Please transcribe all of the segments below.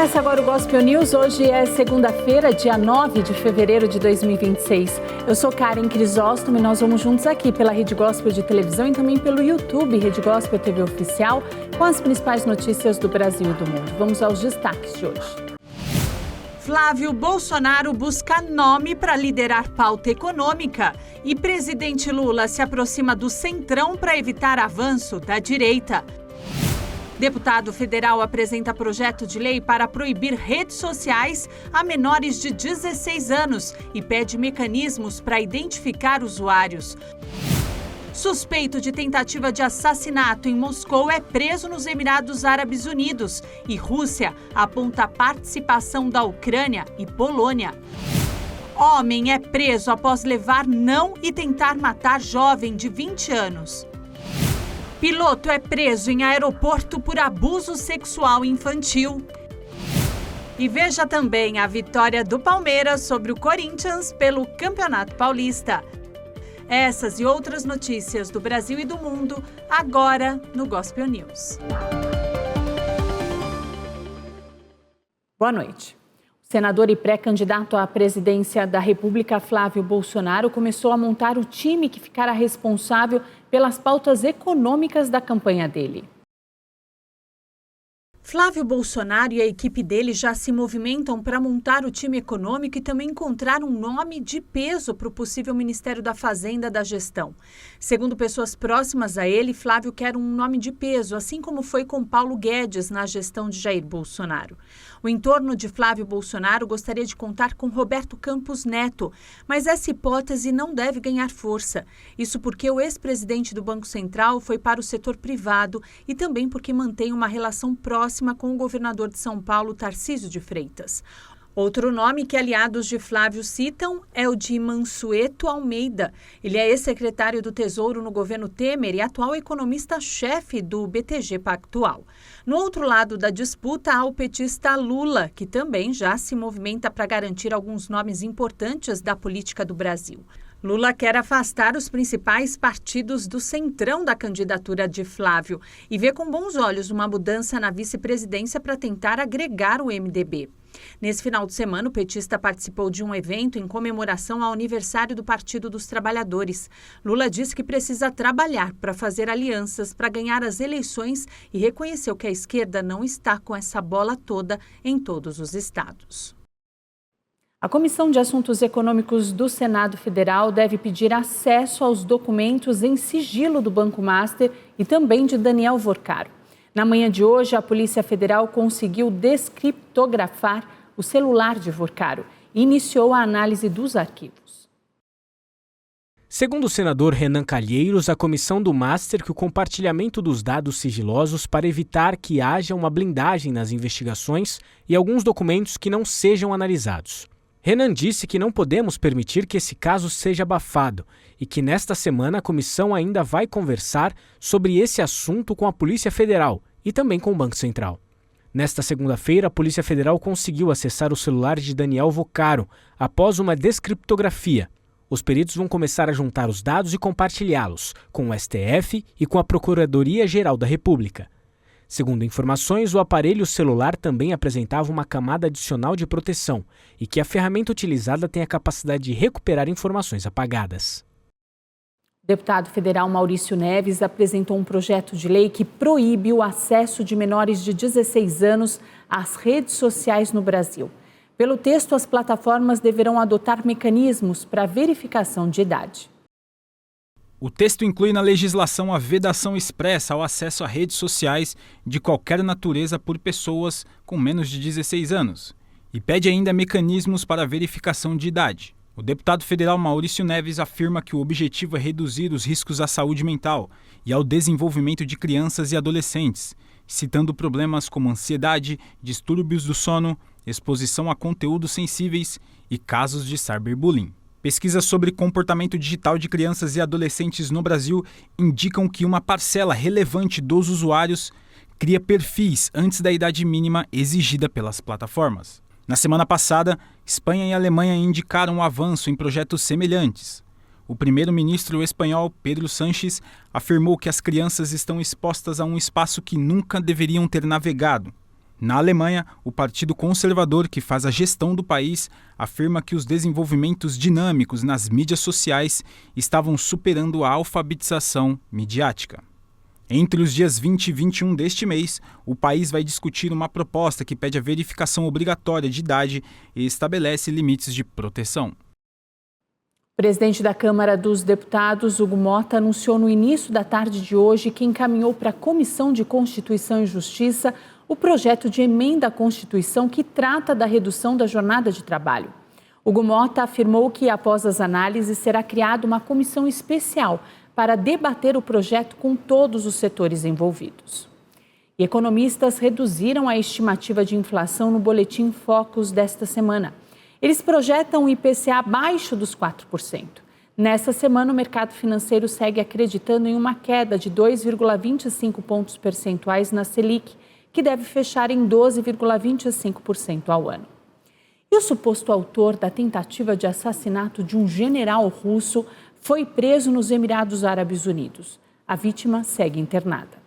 Começa agora o Gospel News. Hoje é segunda-feira, dia 9 de fevereiro de 2026. Eu sou Karen Crisóstomo e nós vamos juntos aqui pela Rede Gospel de televisão e também pelo YouTube, Rede Gospel TV Oficial, com as principais notícias do Brasil e do mundo. Vamos aos destaques de hoje. Flávio Bolsonaro busca nome para liderar pauta econômica e presidente Lula se aproxima do centrão para evitar avanço da direita. Deputado federal apresenta projeto de lei para proibir redes sociais a menores de 16 anos e pede mecanismos para identificar usuários. Suspeito de tentativa de assassinato em Moscou é preso nos Emirados Árabes Unidos e Rússia aponta a participação da Ucrânia e Polônia. Homem é preso após levar não e tentar matar jovem de 20 anos. Piloto é preso em aeroporto por abuso sexual infantil. E veja também a vitória do Palmeiras sobre o Corinthians pelo Campeonato Paulista. Essas e outras notícias do Brasil e do mundo, agora no Gospel News. Boa noite. O senador e pré-candidato à presidência da República, Flávio Bolsonaro, começou a montar o time que ficará responsável pelas pautas econômicas da campanha dele. Flávio Bolsonaro e a equipe dele já se movimentam para montar o time econômico e também encontrar um nome de peso para o possível Ministério da Fazenda da gestão. Segundo pessoas próximas a ele, Flávio quer um nome de peso, assim como foi com Paulo Guedes na gestão de Jair Bolsonaro. O entorno de Flávio Bolsonaro gostaria de contar com Roberto Campos Neto, mas essa hipótese não deve ganhar força. Isso porque o ex-presidente do Banco Central foi para o setor privado e também porque mantém uma relação próxima com o governador de São Paulo, Tarcísio de Freitas. Outro nome que aliados de Flávio citam é o de Mansueto Almeida. Ele é ex-secretário do Tesouro no governo Temer e atual economista-chefe do BTG Pactual. No outro lado da disputa há o petista Lula, que também já se movimenta para garantir alguns nomes importantes da política do Brasil. Lula quer afastar os principais partidos do centrão da candidatura de Flávio e vê com bons olhos uma mudança na vice-presidência para tentar agregar o MDB. Nesse final de semana, o petista participou de um evento em comemoração ao aniversário do Partido dos Trabalhadores. Lula disse que precisa trabalhar para fazer alianças para ganhar as eleições e reconheceu que a esquerda não está com essa bola toda em todos os estados. A Comissão de Assuntos Econômicos do Senado Federal deve pedir acesso aos documentos em sigilo do Banco Master e também de Daniel Vorcaro. Na manhã de hoje, a Polícia Federal conseguiu descriptografar o celular de Vorcaro e iniciou a análise dos arquivos. Segundo o senador Renan Calheiros, a comissão do Master quer o compartilhamento dos dados sigilosos para evitar que haja uma blindagem nas investigações e alguns documentos que não sejam analisados. Renan disse que não podemos permitir que esse caso seja abafado e que nesta semana a comissão ainda vai conversar sobre esse assunto com a Polícia Federal e também com o Banco Central. Nesta segunda-feira, a Polícia Federal conseguiu acessar o celular de Daniel Vorcaro após uma descriptografia. Os peritos vão começar a juntar os dados e compartilhá-los com o STF e com a Procuradoria-Geral da República. Segundo informações, o aparelho celular também apresentava uma camada adicional de proteção e que a ferramenta utilizada tem a capacidade de recuperar informações apagadas. O deputado federal Maurício Neves apresentou um projeto de lei que proíbe o acesso de menores de 16 anos às redes sociais no Brasil. Pelo texto, as plataformas deverão adotar mecanismos para verificação de idade. O texto inclui na legislação a vedação expressa ao acesso a redes sociais de qualquer natureza por pessoas com menos de 16 anos e pede ainda mecanismos para verificação de idade. O deputado federal Maurício Neves afirma que o objetivo é reduzir os riscos à saúde mental e ao desenvolvimento de crianças e adolescentes, citando problemas como ansiedade, distúrbios do sono, exposição a conteúdos sensíveis e casos de cyberbullying. Pesquisas sobre comportamento digital de crianças e adolescentes no Brasil indicam que uma parcela relevante dos usuários cria perfis antes da idade mínima exigida pelas plataformas. Na semana passada, Espanha e Alemanha indicaram um avanço em projetos semelhantes. O primeiro-ministro espanhol, Pedro Sánchez, afirmou que as crianças estão expostas a um espaço que nunca deveriam ter navegado. Na Alemanha, o Partido Conservador, que faz a gestão do país, afirma que os desenvolvimentos dinâmicos nas mídias sociais estavam superando a alfabetização midiática. Entre os dias 20 e 21 deste mês, o país vai discutir uma proposta que pede a verificação obrigatória de idade e estabelece limites de proteção. O presidente da Câmara dos Deputados, Hugo Motta, anunciou no início da tarde de hoje que encaminhou para a Comissão de Constituição e Justiça o projeto de emenda à Constituição que trata da redução da jornada de trabalho. Hugo Motta afirmou que, após as análises, será criada uma comissão especial para debater o projeto com todos os setores envolvidos. E economistas reduziram a estimativa de inflação no boletim Focus desta semana. Eles projetam o IPCA abaixo dos 4%. Nessa semana, o mercado financeiro segue acreditando em uma queda de 2,25 pontos percentuais na Selic, que deve fechar em 12,25% ao ano. E o suposto autor da tentativa de assassinato de um general russo foi preso nos Emirados Árabes Unidos. A vítima segue internada.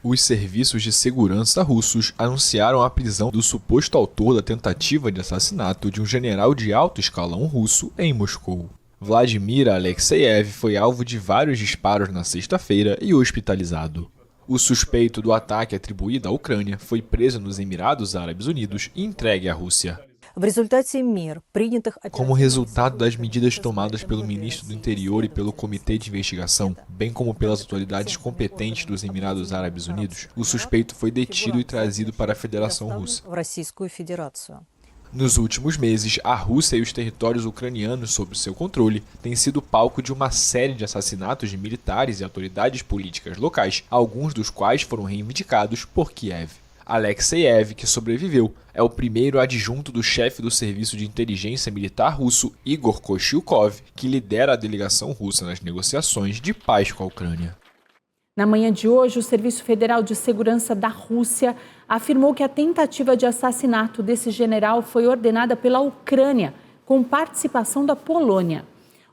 Os serviços de segurança russos anunciaram a prisão do suposto autor da tentativa de assassinato de um general de alto escalão russo em Moscou. Vladimir Alexeyev foi alvo de vários disparos na sexta-feira e hospitalizado. O suspeito do ataque atribuído à Ucrânia foi preso nos Emirados Árabes Unidos e entregue à Rússia. Como resultado das medidas tomadas pelo ministro do Interior e pelo Comitê de Investigação, bem como pelas autoridades competentes dos Emirados Árabes Unidos, o suspeito foi detido e trazido para a Federação Russa. Nos últimos meses, a Rússia e os territórios ucranianos sob seu controle têm sido palco de uma série de assassinatos de militares e autoridades políticas locais, alguns dos quais foram reivindicados por Kiev. Alexeyev, que sobreviveu, é o primeiro adjunto do chefe do Serviço de Inteligência Militar russo, Igor Kostyukov, que lidera a delegação russa nas negociações de paz com a Ucrânia. Na manhã de hoje, o Serviço Federal de Segurança da Rússia afirmou que a tentativa de assassinato desse general foi ordenada pela Ucrânia, com participação da Polônia.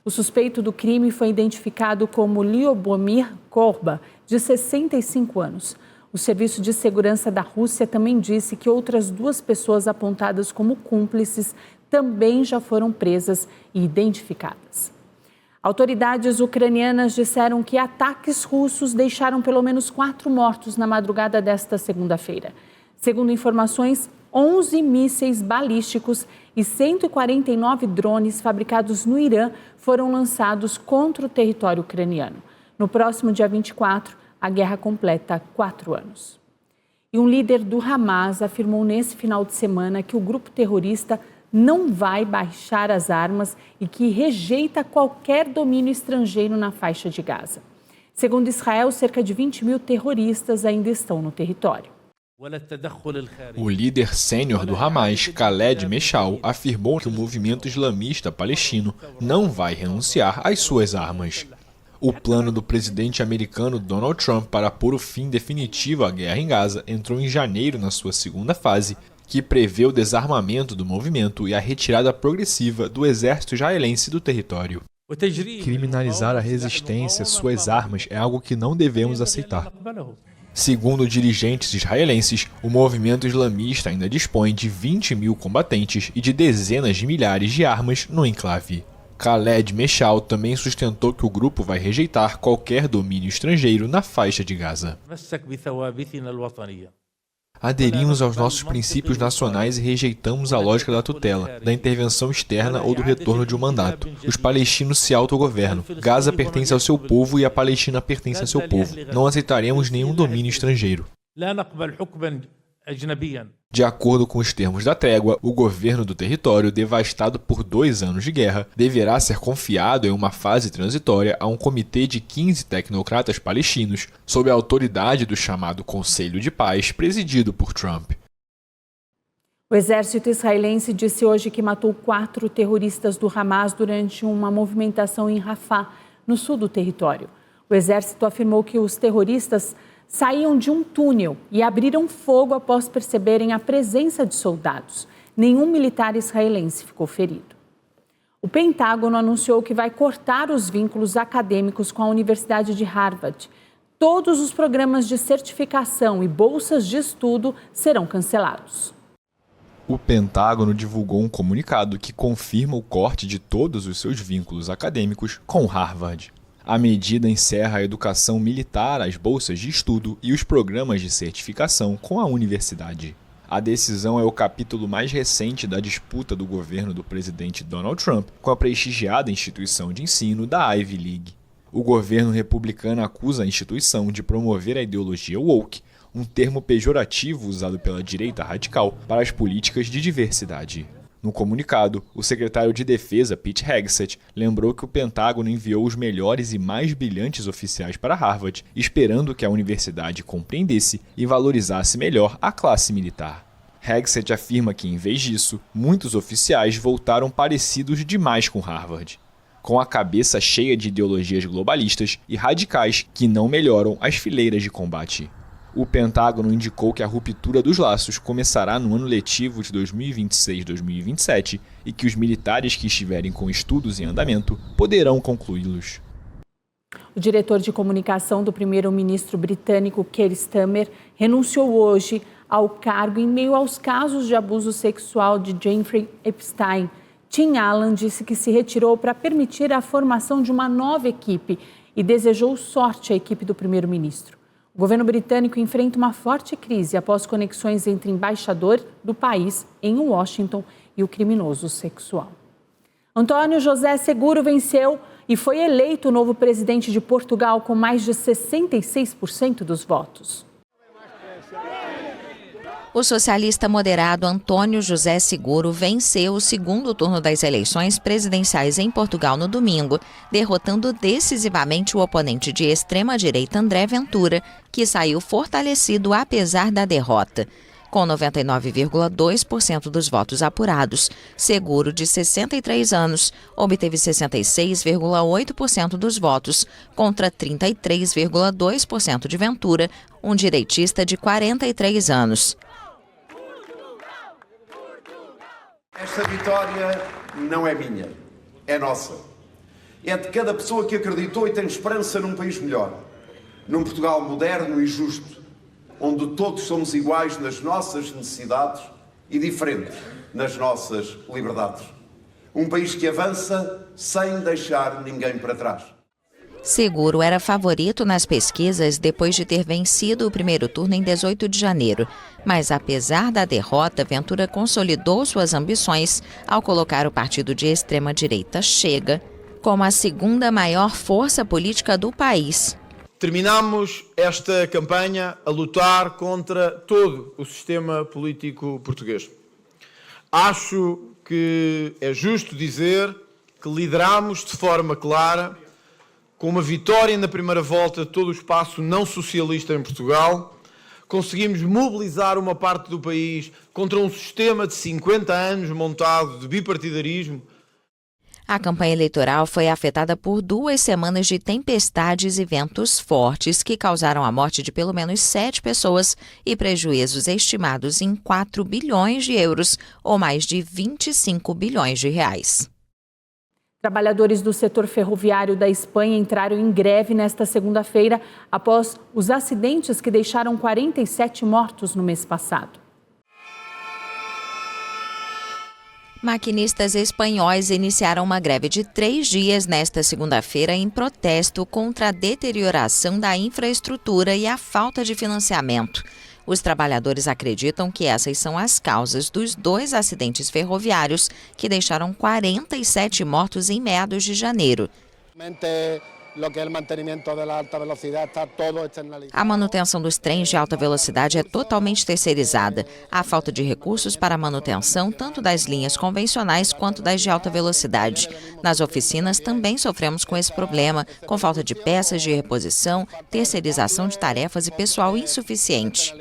O suspeito do crime foi identificado como Lyubomir Korba, de 65 anos. O Serviço de Segurança da Rússia também disse que outras 2 pessoas apontadas como cúmplices também já foram presas e identificadas. Autoridades ucranianas disseram que ataques russos deixaram pelo menos 4 mortos na madrugada desta segunda-feira. Segundo informações, 11 mísseis balísticos e 149 drones fabricados no Irã foram lançados contra o território ucraniano. No próximo dia 24, a guerra completa 4 anos. E um líder do Hamas afirmou nesse final de semana que o grupo terrorista não vai baixar as armas e que rejeita qualquer domínio estrangeiro na faixa de Gaza. Segundo Israel, cerca de 20 mil terroristas ainda estão no território. O líder sênior do Hamas, Khaled Meshal, afirmou que o movimento islamista palestino não vai renunciar às suas armas. O plano do presidente americano Donald Trump para pôr o fim definitivo à guerra em Gaza entrou em janeiro na sua segunda fase, que prevê o desarmamento do movimento e a retirada progressiva do exército israelense do território. Criminalizar a resistência, suas armas, é algo que não devemos aceitar. Segundo dirigentes israelenses, o movimento islamista ainda dispõe de 20 mil combatentes e de dezenas de milhares de armas no enclave. Khaled Meshal também sustentou que o grupo vai rejeitar qualquer domínio estrangeiro na faixa de Gaza. Aderimos aos nossos princípios nacionais e rejeitamos a lógica da tutela, da intervenção externa ou do retorno de um mandato. Os palestinos se autogovernam. Gaza pertence ao seu povo e a Palestina pertence ao seu povo. Não aceitaremos nenhum domínio estrangeiro. De acordo com os termos da trégua, o governo do território, devastado por 2 anos de guerra, deverá ser confiado em uma fase transitória a um comitê de 15 tecnocratas palestinos, sob a autoridade do chamado Conselho de Paz, presidido por Trump. O exército israelense disse hoje que matou 4 terroristas do Hamas durante uma movimentação em Rafah, no sul do território. O exército afirmou que os terroristas saíam de um túnel e abriram fogo após perceberem a presença de soldados. Nenhum militar israelense ficou ferido. O Pentágono anunciou que vai cortar os vínculos acadêmicos com a Universidade de Harvard. todos os programas de certificação e bolsas de estudo serão cancelados. O Pentágono divulgou um comunicado que confirma o corte de todos os seus vínculos acadêmicos com Harvard. A medida encerra a educação militar, as bolsas de estudo e os programas de certificação com a universidade. A decisão é o capítulo mais recente da disputa do governo do presidente Donald Trump com a prestigiada instituição de ensino da Ivy League. O governo republicano acusa a instituição de promover a ideologia woke, um termo pejorativo usado pela direita radical para as políticas de diversidade. No comunicado, o secretário de Defesa, Pete Hegseth, lembrou que o Pentágono enviou os melhores e mais brilhantes oficiais para Harvard, esperando que a universidade compreendesse e valorizasse melhor a classe militar. Hegseth afirma que, em vez disso, muitos oficiais voltaram parecidos demais com Harvard, com a cabeça cheia de ideologias globalistas e radicais que não melhoram as fileiras de combate. O Pentágono indicou que a ruptura dos laços começará no ano letivo de 2026-2027 e que os militares que estiverem com estudos em andamento poderão concluí-los. O diretor de comunicação do primeiro-ministro britânico Keir Starmer renunciou hoje ao cargo em meio aos casos de abuso sexual de Jeffrey Epstein. Tim Allen disse que se retirou para permitir a formação de uma nova equipe e desejou sorte à equipe do primeiro-ministro. O governo britânico enfrenta uma forte crise após conexões entre embaixador do país em Washington e o criminoso sexual. Antônio José Seguro venceu e foi eleito o novo presidente de Portugal com mais de 66% dos votos. O socialista moderado Antônio José Seguro venceu o segundo turno das eleições presidenciais em Portugal no domingo, derrotando decisivamente o oponente de extrema-direita André Ventura, que saiu fortalecido apesar da derrota. Com 99,2% dos votos apurados, Seguro, de 63 anos, obteve 66,8% dos votos, contra 33,2% de Ventura, um direitista de 43 anos. Esta vitória não é minha, é nossa. É de cada pessoa que acreditou e tem esperança num país melhor. Num Portugal moderno e justo, onde todos somos iguais nas nossas necessidades e diferentes nas nossas liberdades. Um país que avança sem deixar ninguém para trás. Seguro era favorito nas pesquisas depois de ter vencido o primeiro turno em 18 de janeiro. Mas, apesar da derrota, Ventura consolidou suas ambições ao colocar o partido de extrema-direita Chega como a segunda maior força política do país. Terminamos esta campanha a lutar contra todo o sistema político português. Acho que é justo dizer que lideramos de forma clara, com uma vitória na primeira volta de todo o espaço não socialista em Portugal, conseguimos mobilizar uma parte do país contra um sistema de 50 anos montado de bipartidarismo. A campanha eleitoral foi afetada por 2 semanas de tempestades e ventos fortes que causaram a morte de pelo menos 7 pessoas e prejuízos estimados em 4 bilhões de euros, ou mais de 25 bilhões de reais. Trabalhadores do setor ferroviário da Espanha entraram em greve nesta segunda-feira após os acidentes que deixaram 47 mortos no mês passado. Maquinistas espanhóis iniciaram uma greve de 3 dias nesta segunda-feira em protesto contra a deterioração da infraestrutura e a falta de financiamento. Os trabalhadores acreditam que essas são as causas dos 2 acidentes ferroviários que deixaram 47 mortos em meados de janeiro. A manutenção dos trens de alta velocidade é totalmente terceirizada. Há falta de recursos para a manutenção tanto das linhas convencionais quanto das de alta velocidade. Nas oficinas também sofremos com esse problema, com falta de peças de reposição, terceirização de tarefas e pessoal insuficiente.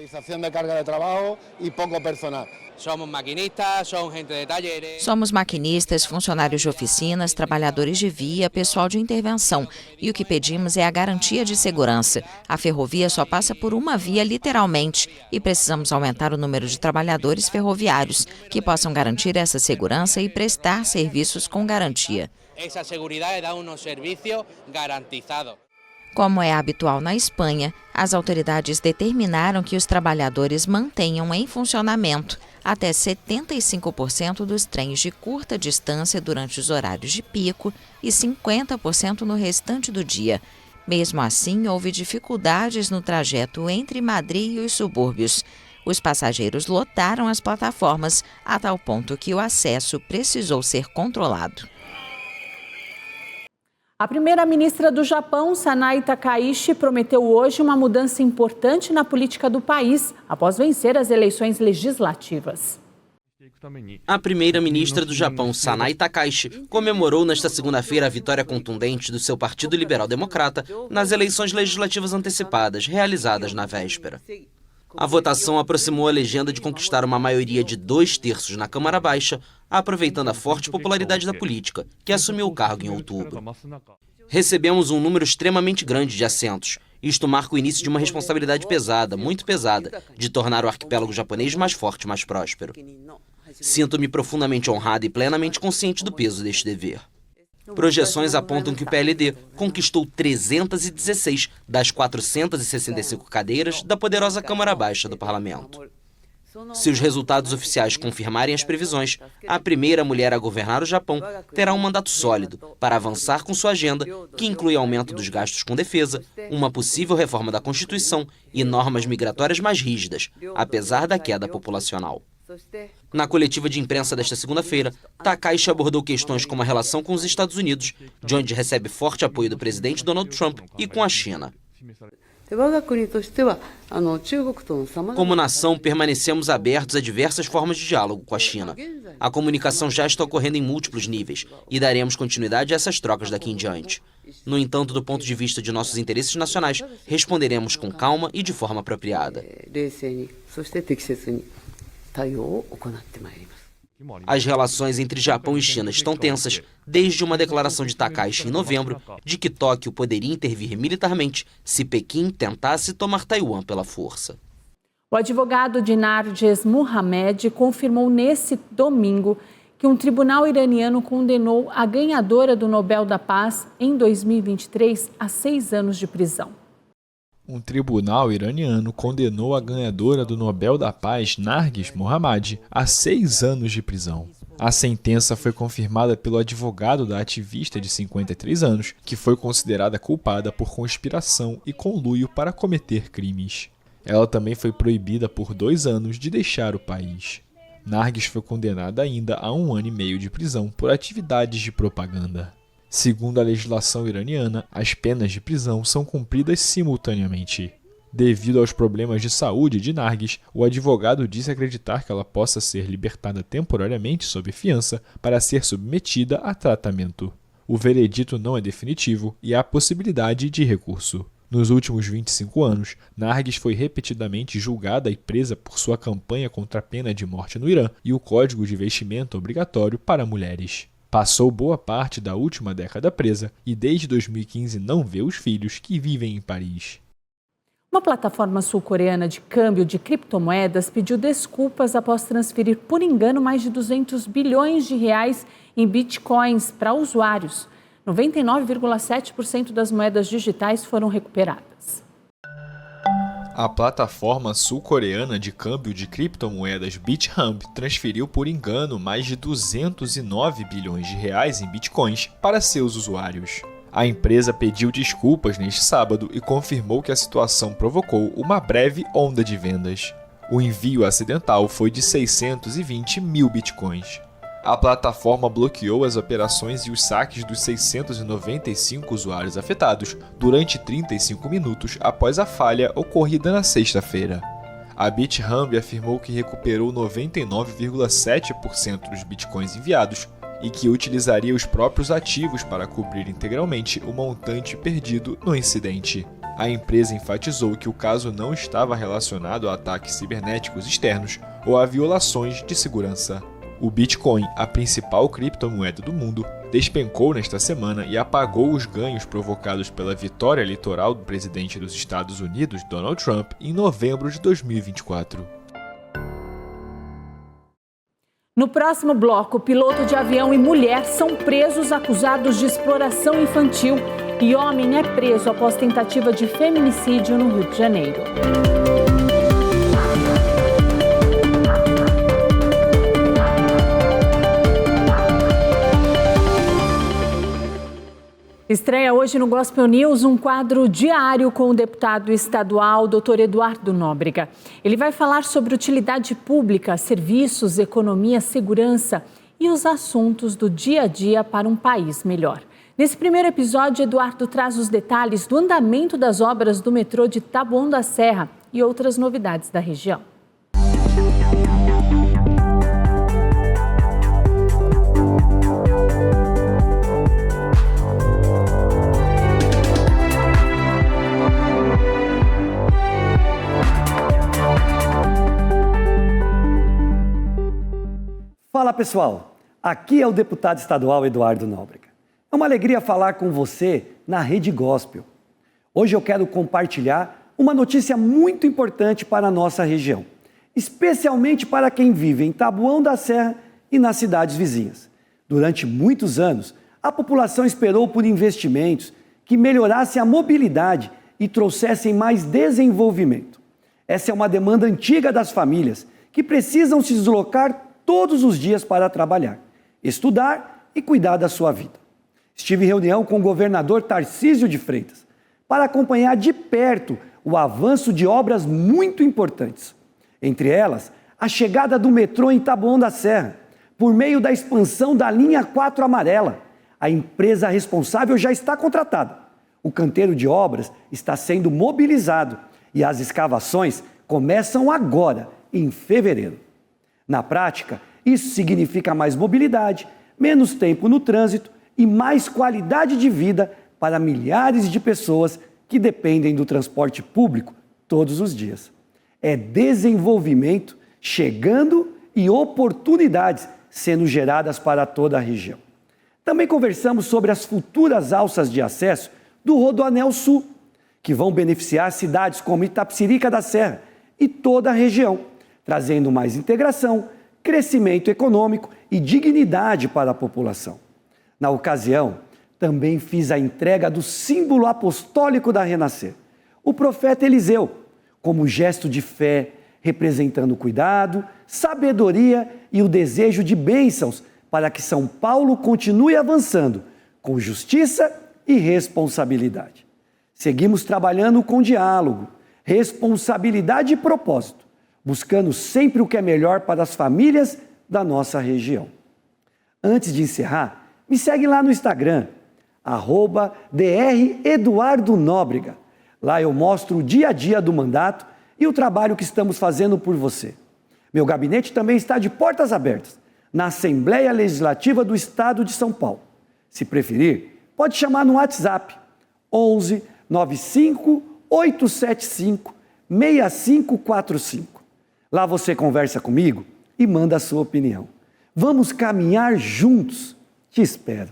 Somos maquinistas, funcionários de oficinas, trabalhadores de via, pessoal de intervenção. E o que pedimos é a garantia de segurança. A ferrovia só passa por uma via literalmente e precisamos aumentar o número de trabalhadores ferroviários que possam garantir essa segurança e prestar serviços com garantia. Como é habitual na Espanha, as autoridades determinaram que os trabalhadores mantenham em funcionamento até 75% dos trens de curta distância durante os horários de pico e 50% no restante do dia. Mesmo assim, houve dificuldades no trajeto entre Madrid e os subúrbios. Os passageiros lotaram as plataformas a tal ponto que o acesso precisou ser controlado. A primeira-ministra do Japão, Sanai Takaichi, prometeu hoje uma mudança importante na política do país após vencer as eleições legislativas. A primeira-ministra do Japão, Sanai Takaichi, comemorou nesta segunda-feira a vitória contundente do seu Partido Liberal Democrata nas eleições legislativas antecipadas, realizadas na véspera. A votação aproximou a legenda de conquistar uma maioria de 2/3 na Câmara Baixa, aproveitando a forte popularidade da política, que assumiu o cargo em outubro. Recebemos um número extremamente grande de assentos. Isto marca o início de uma responsabilidade pesada, muito pesada, de tornar o arquipélago japonês mais forte e mais próspero. Sinto-me profundamente honrado e plenamente consciente do peso deste dever. Projeções apontam que o PLD conquistou 316 das 465 cadeiras da poderosa Câmara Baixa do Parlamento. Se os resultados oficiais confirmarem as previsões, a primeira mulher a governar o Japão terá um mandato sólido para avançar com sua agenda, que inclui aumento dos gastos com defesa, uma possível reforma da Constituição e normas migratórias mais rígidas, apesar da queda populacional. Na coletiva de imprensa desta segunda-feira, Takaichi abordou questões como a relação com os Estados Unidos, de onde recebe forte apoio do presidente Donald Trump, e com a China. Como nação, permanecemos abertos a diversas formas de diálogo com a China. A comunicação já está ocorrendo em múltiplos níveis e daremos continuidade a essas trocas daqui em diante. No entanto, do ponto de vista de nossos interesses nacionais, responderemos com calma e de forma apropriada. As relações entre Japão e China estão tensas desde uma declaração de Takaichi em novembro de que Tóquio poderia intervir militarmente se Pequim tentasse tomar Taiwan pela força. O advogado de Narges Mohamed confirmou nesse domingo que um tribunal iraniano condenou a ganhadora do Nobel da Paz em 2023 a 6 anos de prisão. Um tribunal iraniano condenou a ganhadora do Nobel da Paz, Narges Mohammadi, a 6 anos de prisão. A sentença foi confirmada pelo advogado da ativista de 53 anos, que foi considerada culpada por conspiração e conluio para cometer crimes. Ela também foi proibida por 2 anos de deixar o país. Narges foi condenada ainda a 1 ano e meio de prisão por atividades de propaganda. Segundo a legislação iraniana, as penas de prisão são cumpridas simultaneamente. Devido aos problemas de saúde de Narges, o advogado disse acreditar que ela possa ser libertada temporariamente sob fiança para ser submetida a tratamento. O veredito não é definitivo e há possibilidade de recurso. Nos últimos 25 anos, Narges foi repetidamente julgada e presa por sua campanha contra a pena de morte no Irã e o Código de Vestimenta obrigatório para mulheres. Passou boa parte da última década presa e desde 2015 não vê os filhos que vivem em Paris. Uma plataforma sul-coreana de câmbio de criptomoedas pediu desculpas após transferir por engano mais de 200 bilhões de reais em bitcoins para usuários. 99,7% das moedas digitais foram recuperadas. A plataforma sul-coreana de câmbio de criptomoedas BitHub transferiu por engano mais de 209 bilhões de reais em bitcoins para seus usuários. A empresa pediu desculpas neste sábado e confirmou que a situação provocou uma breve onda de vendas. O envio acidental foi de 620 mil bitcoins. A plataforma bloqueou as operações e os saques dos 695 usuários afetados durante 35 minutos após a falha ocorrida na sexta-feira. A BitHub afirmou que recuperou 99,7% dos bitcoins enviados e que utilizaria os próprios ativos para cobrir integralmente o montante perdido no incidente. A empresa enfatizou que o caso não estava relacionado a ataques cibernéticos externos ou a violações de segurança. O Bitcoin, a principal criptomoeda do mundo, despencou nesta semana e apagou os ganhos provocados pela vitória eleitoral do presidente dos Estados Unidos, Donald Trump, em novembro de 2024. No próximo bloco, piloto de avião e mulher são presos acusados de exploração infantil. E homem é preso após tentativa de feminicídio no Rio de Janeiro. Estreia hoje no Gospel News um quadro diário com o deputado estadual Dr. Eduardo Nóbrega. Ele vai falar sobre utilidade pública, serviços, economia, segurança e os assuntos do dia a dia para um país melhor. Nesse primeiro episódio, Eduardo traz os detalhes do andamento das obras do metrô de Taboão da Serra e outras novidades da região. Fala pessoal, aqui é o deputado estadual Eduardo Nóbrega. É uma alegria falar com você na Rede Gospel. Hoje eu quero compartilhar uma notícia muito importante para a nossa região, especialmente para quem vive em Taboão da Serra e nas cidades vizinhas. Durante muitos anos, a população esperou por investimentos que melhorassem a mobilidade e trouxessem mais desenvolvimento. Essa é uma demanda antiga das famílias que precisam se deslocar todos os dias para trabalhar, estudar e cuidar da sua vida. Estive em reunião com o governador Tarcísio de Freitas para acompanhar de perto o avanço de obras muito importantes. Entre elas, a chegada do metrô em Taboão da Serra, por meio da expansão da linha 4 amarela. A empresa responsável já está contratada. O canteiro de obras está sendo mobilizado e as escavações começam agora, em fevereiro. Na prática, isso significa mais mobilidade, menos tempo no trânsito e mais qualidade de vida para milhares de pessoas que dependem do transporte público todos os dias. É desenvolvimento chegando e oportunidades sendo geradas para toda a região. Também conversamos sobre as futuras alças de acesso do Rodoanel Sul, que vão beneficiar cidades como Itapecerica da Serra e toda a região, trazendo mais integração, crescimento econômico e dignidade para a população. Na ocasião, também fiz a entrega do símbolo apostólico da Renascer, o profeta Eliseu, como gesto de fé, representando cuidado, sabedoria e o desejo de bênçãos para que São Paulo continue avançando com justiça e responsabilidade. Seguimos trabalhando com diálogo, responsabilidade e propósito, buscando sempre o que é melhor para as famílias da nossa região. Antes de encerrar, me segue lá no Instagram, @DREduardoNóbrega. Lá eu mostro o dia a dia do mandato e o trabalho que estamos fazendo por você. Meu gabinete também está de portas abertas na Assembleia Legislativa do Estado de São Paulo. Se preferir, pode chamar no WhatsApp 11 95 875 6545. Lá você conversa comigo e manda a sua opinião. Vamos caminhar juntos. Te espero.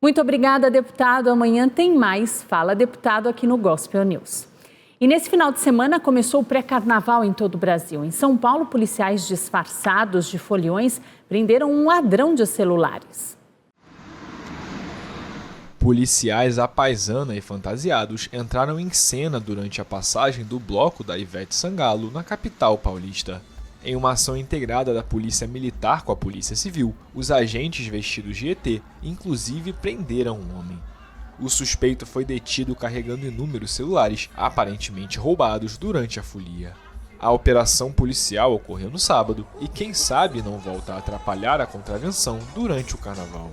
Muito obrigada, deputado. Amanhã tem mais Fala Deputado aqui no Gospel News. E nesse final de semana começou o pré-carnaval em todo o Brasil. Em São Paulo, policiais disfarçados de foliões prenderam um ladrão de celulares. Policiais à paisana e fantasiados entraram em cena durante a passagem do bloco da Ivete Sangalo na capital paulista. Em uma ação integrada da Polícia Militar com a Polícia Civil, os agentes vestidos de ET, inclusive, prenderam um homem. O suspeito foi detido carregando inúmeros celulares, aparentemente roubados durante a folia. A operação policial ocorreu no sábado e, quem sabe, não volta a atrapalhar a contravenção durante o carnaval.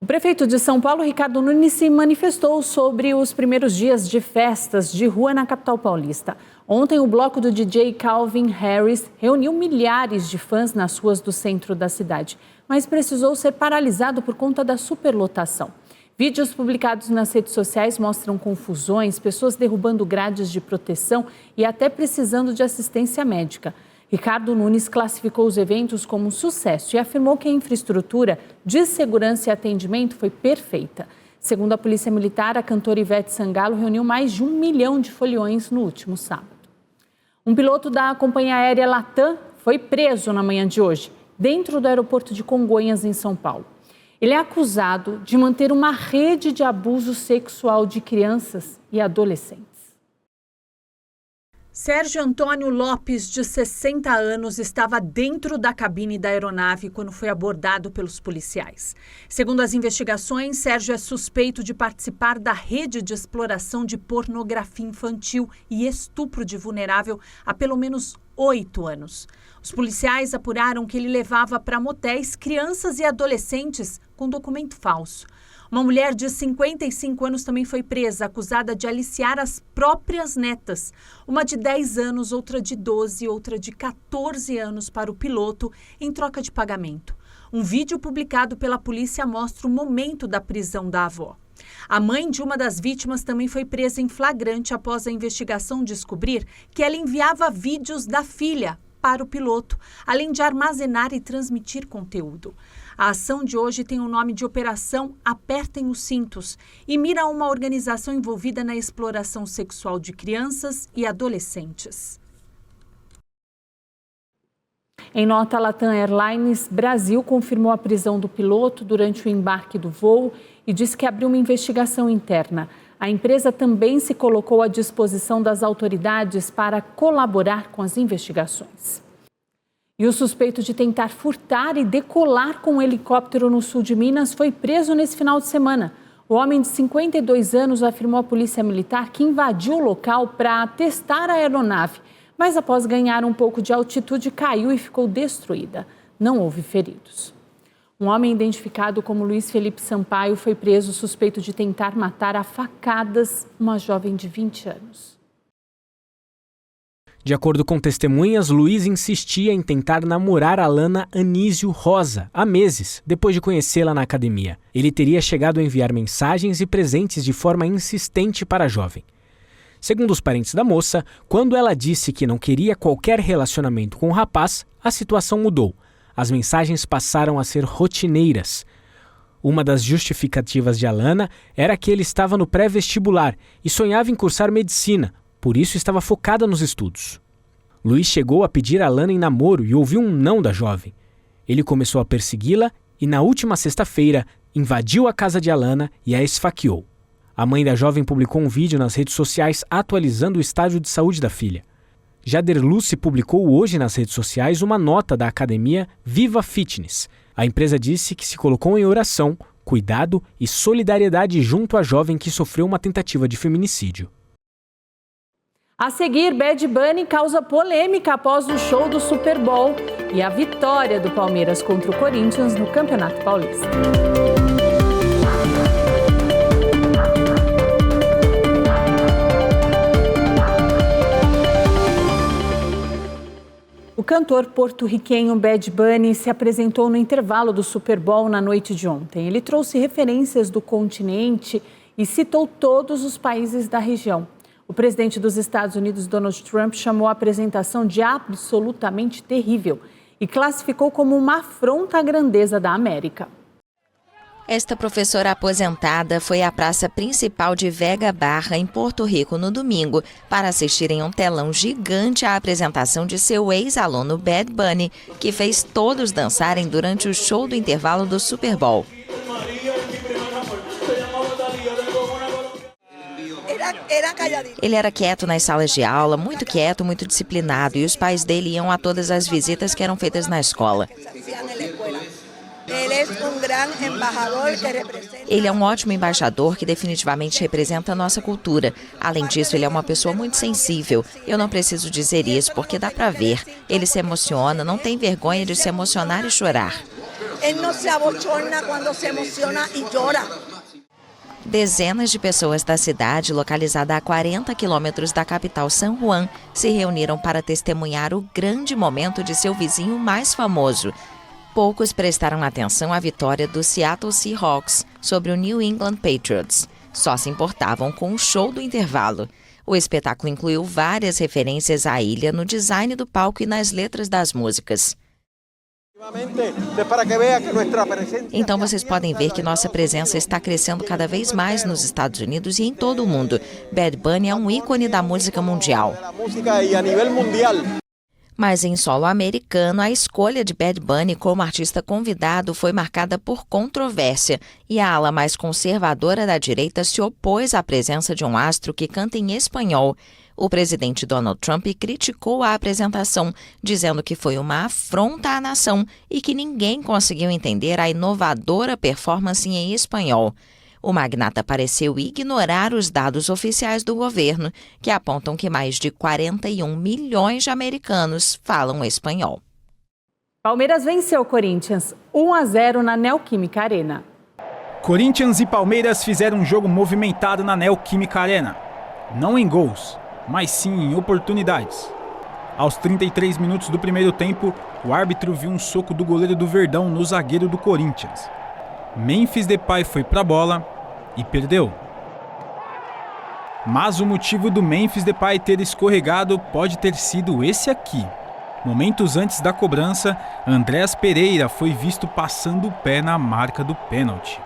O prefeito de São Paulo, Ricardo Nunes, se manifestou sobre os primeiros dias de festas de rua na capital paulista. Ontem, o bloco do DJ Calvin Harris reuniu milhares de fãs nas ruas do centro da cidade, mas precisou ser paralisado por conta da superlotação. Vídeos publicados nas redes sociais mostram confusões, pessoas derrubando grades de proteção e até precisando de assistência médica. Ricardo Nunes classificou os eventos como um sucesso e afirmou que a infraestrutura de segurança e atendimento foi perfeita. Segundo a Polícia Militar, a cantora Ivete Sangalo reuniu mais de 1 milhão de foliões no último sábado. Um piloto da companhia aérea Latam foi preso na manhã de hoje, dentro do aeroporto de Congonhas, em São Paulo. Ele é acusado de manter uma rede de abuso sexual de crianças e adolescentes. Sérgio Antônio Lopes, de 60 anos, estava dentro da cabine da aeronave quando foi abordado pelos policiais. Segundo as investigações, Sérgio é suspeito de participar da rede de exploração de pornografia infantil e estupro de vulnerável há pelo menos 8 anos. Os policiais apuraram que ele levava para motéis crianças e adolescentes com documento falso. Uma mulher de 55 anos também foi presa, acusada de aliciar as próprias netas. Uma de 10 anos, outra de 12 e outra de 14 anos para o piloto, em troca de pagamento. Um vídeo publicado pela polícia mostra o momento da prisão da avó. A mãe de uma das vítimas também foi presa em flagrante após a investigação descobrir que ela enviava vídeos da filha para o piloto, além de armazenar e transmitir conteúdo. A ação de hoje tem o nome de Operação Apertem os Cintos e mira uma organização envolvida na exploração sexual de crianças e adolescentes. Em nota, a Latam Airlines Brasil confirmou a prisão do piloto durante o embarque do voo e disse que abriu uma investigação interna. A empresa também se colocou à disposição das autoridades para colaborar com as investigações. E o suspeito de tentar furtar e decolar com um helicóptero no sul de Minas foi preso nesse final de semana. O homem de 52 anos afirmou à Polícia Militar que invadiu o local para testar a aeronave, mas após ganhar um pouco de altitude caiu e ficou destruída. Não houve feridos. Um homem identificado como Luiz Felipe Sampaio foi preso suspeito de tentar matar a facadas uma jovem de 20 anos. De acordo com testemunhas, Luiz insistia em tentar namorar Alana Anísio Rosa há meses, depois de conhecê-la na academia. Ele teria chegado a enviar mensagens e presentes de forma insistente para a jovem. Segundo os parentes da moça, quando ela disse que não queria qualquer relacionamento com o rapaz, a situação mudou. As mensagens passaram a ser rotineiras. Uma das justificativas de Alana era que ele estava no pré-vestibular e sonhava em cursar medicina, por isso estava focada nos estudos. Luiz chegou a pedir a Alana em namoro e ouviu um não da jovem. Ele começou a persegui-la e, na última sexta-feira, invadiu a casa de Alana e a esfaqueou. A mãe da jovem publicou um vídeo nas redes sociais atualizando o estágio de saúde da filha. Jader Luce publicou hoje nas redes sociais uma nota da academia Viva Fitness. A empresa disse que se colocou em oração, cuidado e solidariedade junto à jovem que sofreu uma tentativa de feminicídio. A seguir, Bad Bunny causa polêmica após o show do Super Bowl e a vitória do Palmeiras contra o Corinthians no Campeonato Paulista. O cantor porto-riquenho Bad Bunny se apresentou no intervalo do Super Bowl na noite de ontem. Ele trouxe referências do continente e citou todos os países da região. O presidente dos Estados Unidos, Donald Trump, chamou a apresentação de absolutamente terrível e classificou como uma afronta à grandeza da América. Esta professora aposentada foi à praça principal de Vega Barra, em Porto Rico, no domingo, para assistir em um telão gigante à apresentação de seu ex-aluno Bad Bunny, que fez todos dançarem durante o show do intervalo do Super Bowl. Ele era quieto nas salas de aula, muito quieto, muito disciplinado, e os pais dele iam a todas as visitas que eram feitas na escola. Ele é um ótimo embaixador que definitivamente representa a nossa cultura. Além disso, ele é uma pessoa muito sensível. Eu não preciso dizer isso porque dá pra ver. Ele se emociona, não tem vergonha de se emocionar e chorar. Ele não se abochorna quando se emociona e chora. Dezenas de pessoas da cidade, localizada a 40 quilômetros da capital San Juan, se reuniram para testemunhar o grande momento de seu vizinho mais famoso. Poucos prestaram atenção à vitória do Seattle Seahawks sobre o New England Patriots. Só se importavam com o show do intervalo. O espetáculo incluiu várias referências à ilha no design do palco e nas letras das músicas. Então vocês podem ver que nossa presença está crescendo cada vez mais nos Estados Unidos e em todo o mundo. Bad Bunny é um ícone da música mundial. Mas em solo americano, a escolha de Bad Bunny como artista convidado foi marcada por controvérsia e a ala mais conservadora da direita se opôs à presença de um astro que canta em espanhol. O presidente Donald Trump criticou a apresentação, dizendo que foi uma afronta à nação e que ninguém conseguiu entender a inovadora performance em espanhol. O magnata pareceu ignorar os dados oficiais do governo, que apontam que mais de 41 milhões de americanos falam espanhol. Palmeiras venceu o Corinthians 1-0 na Neoquímica Arena. Corinthians e Palmeiras fizeram um jogo movimentado na Neoquímica Arena. Não em gols, mas sim em oportunidades. Aos 33 minutos do primeiro tempo, o árbitro viu um soco do goleiro do Verdão no zagueiro do Corinthians. Memphis Depay foi para a bola e perdeu. Mas o motivo do Memphis Depay ter escorregado pode ter sido esse aqui. Momentos antes da cobrança, Andréas Pereira foi visto passando o pé na marca do pênalti.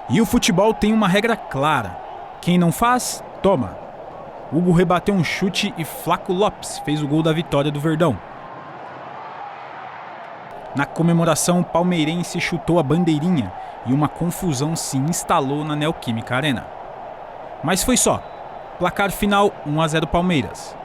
E o futebol tem uma regra clara. Quem não faz, toma. Hugo rebateu um chute e Flaco Lopes fez o gol da vitória do Verdão. Na comemoração, o palmeirense chutou a bandeirinha e uma confusão se instalou na Neoquímica Arena. Mas foi só. Placar final 1-0 Palmeiras.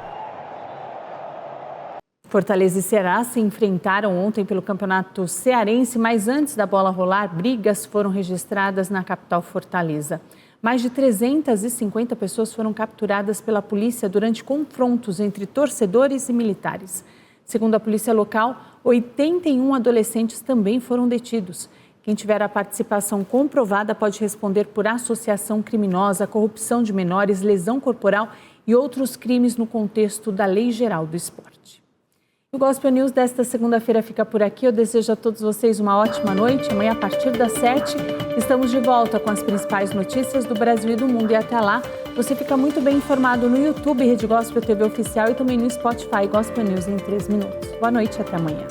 Fortaleza e Ceará se enfrentaram ontem pelo Campeonato Cearense, mas antes da bola rolar, brigas foram registradas na capital Fortaleza. Mais de 350 pessoas foram capturadas pela polícia durante confrontos entre torcedores e militares. Segundo a polícia local, 81 adolescentes também foram detidos. Quem tiver a participação comprovada pode responder por associação criminosa, corrupção de menores, lesão corporal e outros crimes no contexto da Lei Geral do Esporte. O Gospel News desta segunda-feira fica por aqui. Eu desejo a todos vocês uma ótima noite. Amanhã, a partir das 7, estamos de volta com as principais notícias do Brasil e do mundo. E até lá, você fica muito bem informado no YouTube, Rede Gospel TV Oficial e também no Spotify Gospel News em 3 minutos. Boa noite e até amanhã.